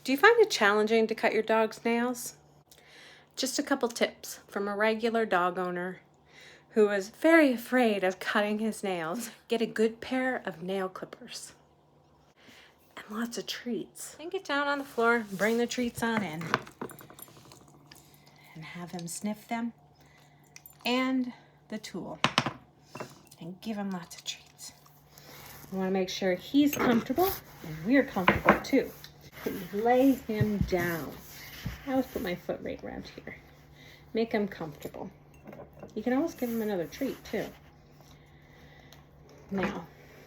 Do you find it challenging to cut your dog's nails? Just a couple tips from a regular dog owner who is very afraid of cutting his nails. Get a good pair of nail clippers and lots of treats. Then get down on the floor, bring the treats on in, and have him sniff them and the tool, and give him lots of treats. You want to make sure he's comfortable and we're comfortable too. Lay him down. I always put my foot right around here. Make him comfortable. You can always give him another treat too. Now,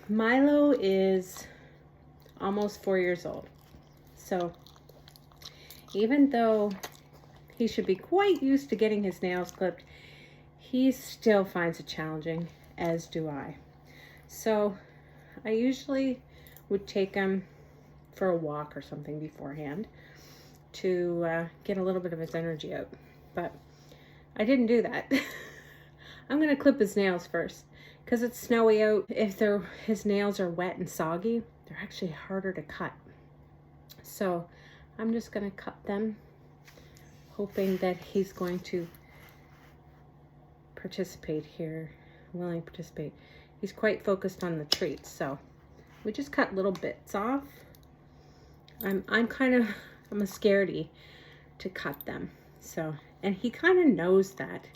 Milo is almost 4 years old. So even though he should be quite used to getting his nails clipped, he still finds it challenging, as do I. So I usually would take him for a walk or something beforehand to get a little bit of his energy out. But I didn't do that. I'm gonna clip his nails first because it's snowy out. If his nails are wet and soggy, they're actually harder to cut. So I'm just gonna cut them, hoping that he's going to participate here, willing to participate. He's quite focused on the treats, so we just cut little bits off. I'm a scaredy to cut them. So, and he kind of knows that.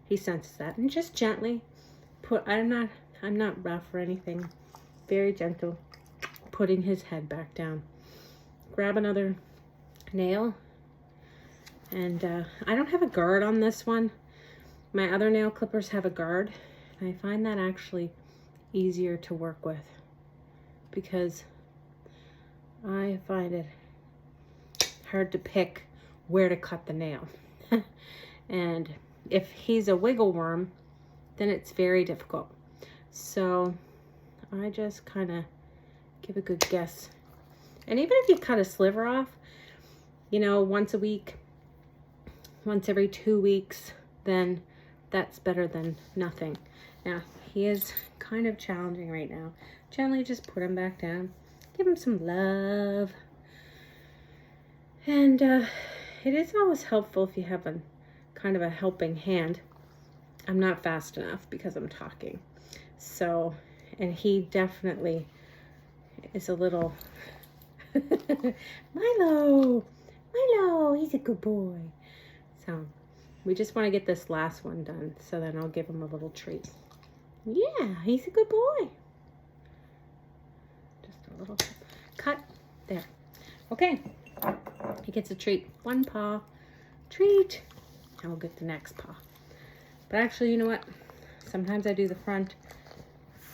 He senses that. And just gently I'm not rough or anything. Very gentle, putting his head back down. Grab another nail. And I don't have a guard on this one. My other nail clippers have a guard. And I find that actually easier to work with because I find it hard to pick where to cut the nail. And if he's a wiggle worm, then it's very difficult. So I just kind of give a good guess. And even if you cut a sliver off, you know, once a week, once every 2 weeks, then that's better than nothing. Now, he is kind of challenging right now. Gently just put him back down. Give him some love. And it is always helpful if you have a kind of a helping hand. I'm not fast enough because I'm talking. So, and he definitely is a little Milo, he's a good boy. So we just want to get this last one done, so then I'll give him a little treat. Yeah, he's a good boy. Just a little cut there. Okay, he gets a treat. One paw treat. And we'll get the next paw. But actually, you know what? Sometimes I do the front,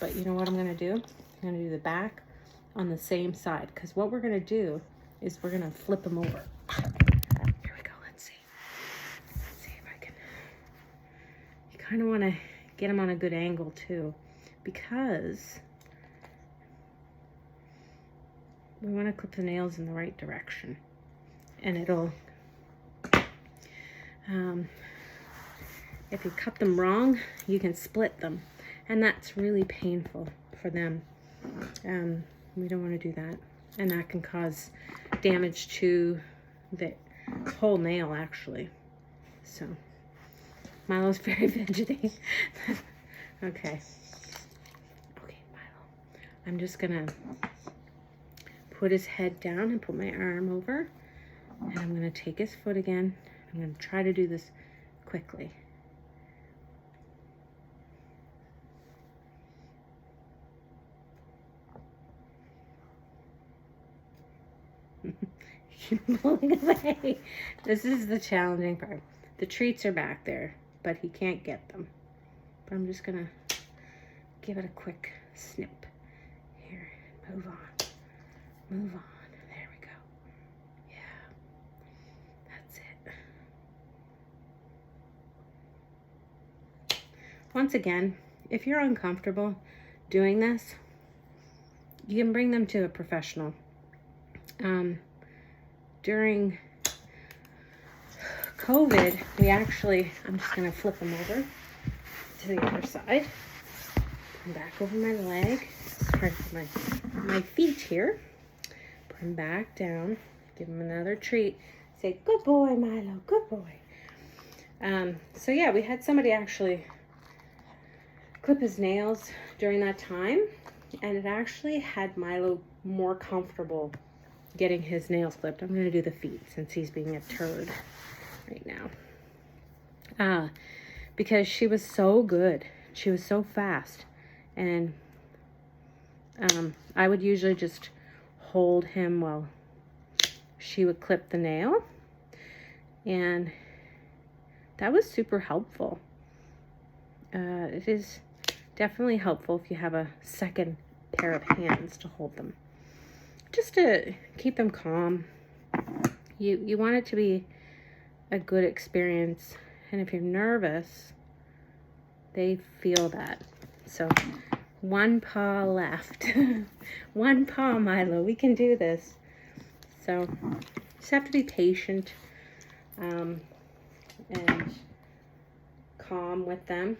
but you know what I'm going to do? I'm going to do the back on the same side, because what we're going to do is we're going to flip him over. Here we go. Let's see. Let's see if I can. You kind of want to get him on a good angle too, because we want to clip the nails in the right direction, and it'll if you cut them wrong, you can split them, and that's really painful for them. We don't want to do that, and that can cause damage to the whole nail actually. So Milo's very fidgety. Okay, Milo, I'm just gonna put his head down and put my arm over, and I'm gonna take his foot again. I'm gonna try to do this quickly. Keep pulling away. This is the challenging part. The treats are back there, but he can't get them. But I'm just gonna give it a quick snip. Here, move on. Move on. There we go. Yeah. That's it. Once again, if you're uncomfortable doing this, you can bring them to a professional. During COVID, we actually, I'm just going to flip them over to the other side. Come back over my leg. Sorry for my feet here. Put them back down. Give him another treat. Say, good boy, Milo, good boy. So yeah, we had somebody actually clip his nails during that time, and it actually had Milo more comfortable getting his nails clipped. I'm going to do the feet since he's being a turd right now. Because she was so good. She was so fast. And I would usually just hold him while she would clip the nail. And that was super helpful. It is definitely helpful if you have a second pair of hands to hold them. Just to keep them calm. You want it to be a good experience. And if you're nervous, they feel that. So, one paw left. One paw, Milo. We can do this. So, just have to be patient and calm with them.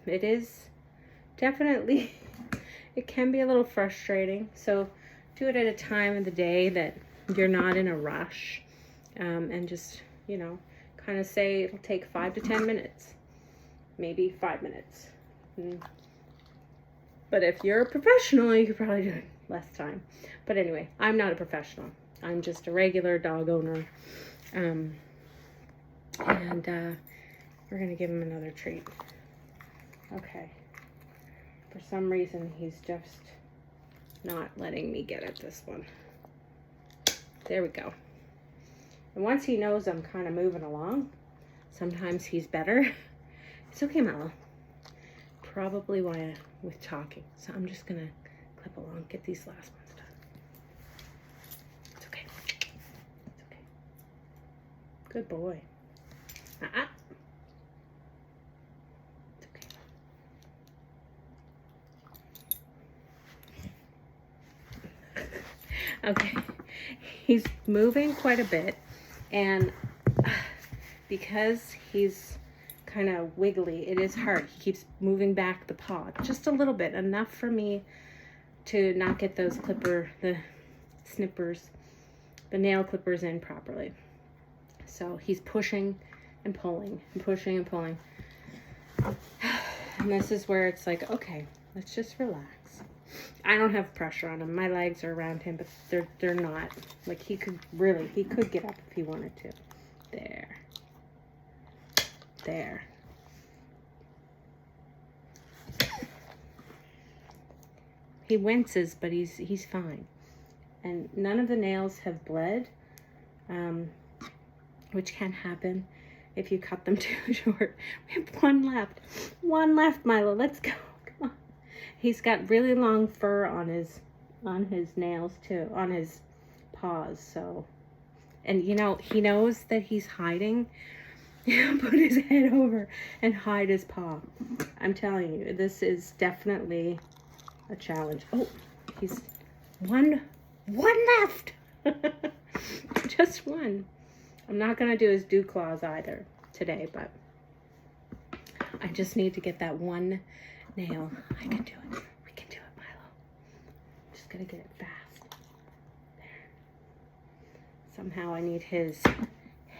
It is definitely, it can be a little frustrating. So, do it at a time of the day that you're not in a rush. And just, you know, kind of say it'll take 5 to 10 minutes. Maybe 5 minutes. But if you're a professional, you could probably do it less time. But anyway, I'm not a professional. I'm just a regular dog owner. And we're going to give him another treat. Okay. For some reason, he's just not letting me get at this one. There we go. And once he knows I'm kind of moving along, sometimes he's better. It's okay, Milo. Probably why with talking. So I'm just gonna clip along, get these last ones done. It's okay. It's okay. Good boy. It's okay. Okay. He's moving quite a bit, and because he's kind of wiggly, it is hard. He keeps moving back the paw just a little bit, enough for me to not get those the snippers, the nail clippers in properly. So he's pushing and pulling and pushing and pulling. And this is where it's like, okay, let's just relax. I don't have pressure on him. My legs are around him, but they're not. Like, he could get up if he wanted to. There. He winces, but he's fine. And none of the nails have bled, which can happen if you cut them too short. We have one left. One left, Milo. Let's go. Come on. He's got really long fur on his nails too, on his paws. So, and you know, he knows that he's hiding. Put his head over and hide his paw. I'm telling you, this is definitely a challenge. Oh, he's one left. Just one. I'm not gonna do his dew claws either today, but I just need to get that one nail. I can do it. We can do it, Milo. I'm just gonna get it fast. There. Somehow I need his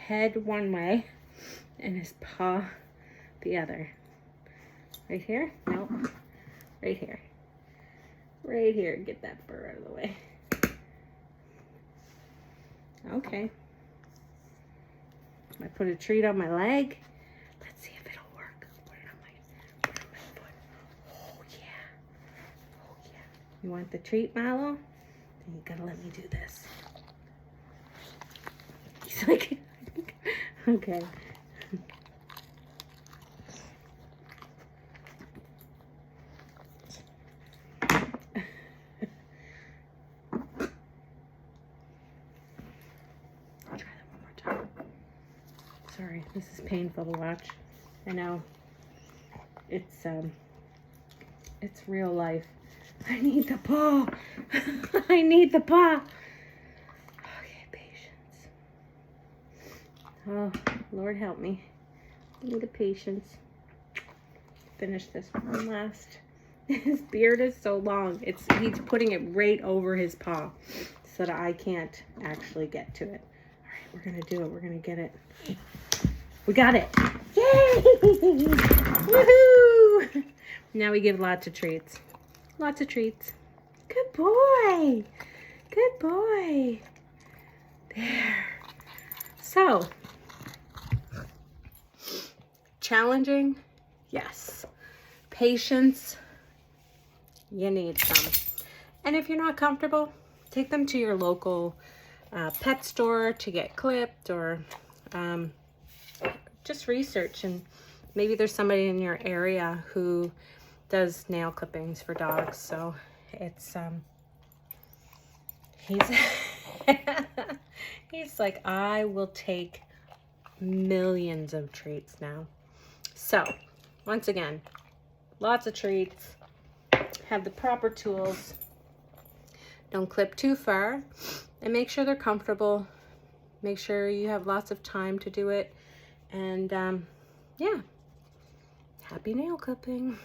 head one way and his paw the other. Right here? Nope. Right here. Right here. Get that fur out of the way. Okay. I put a treat on my leg. Let's see if it'll work. Put it on my foot. Oh yeah. Oh yeah. You want the treat, Milo? Then you gotta let me do this. He's like, okay. Sorry, this is painful to watch. I know. It's real life. I need the paw. I need the paw. Okay, patience. Oh, Lord help me. I need the patience. Finish this one last. His beard is so long. He's putting it right over his paw. so that I can't actually get to it. All right, we're gonna do it. We're gonna get it. We got it. Yay! Woohoo! Now we give lots of treats. Lots of treats. Good boy. Good boy. There. So, challenging? Yes. Patience? You need some. And if you're not comfortable, take them to your local pet store to get clipped, or just research, and maybe there's somebody in your area who does nail clippings for dogs. So it's he's like, I will take millions of treats now. So once again, lots of treats, have the proper tools, don't clip too far, and make sure they're comfortable. Make sure you have lots of time to do it. And yeah, happy nail clipping.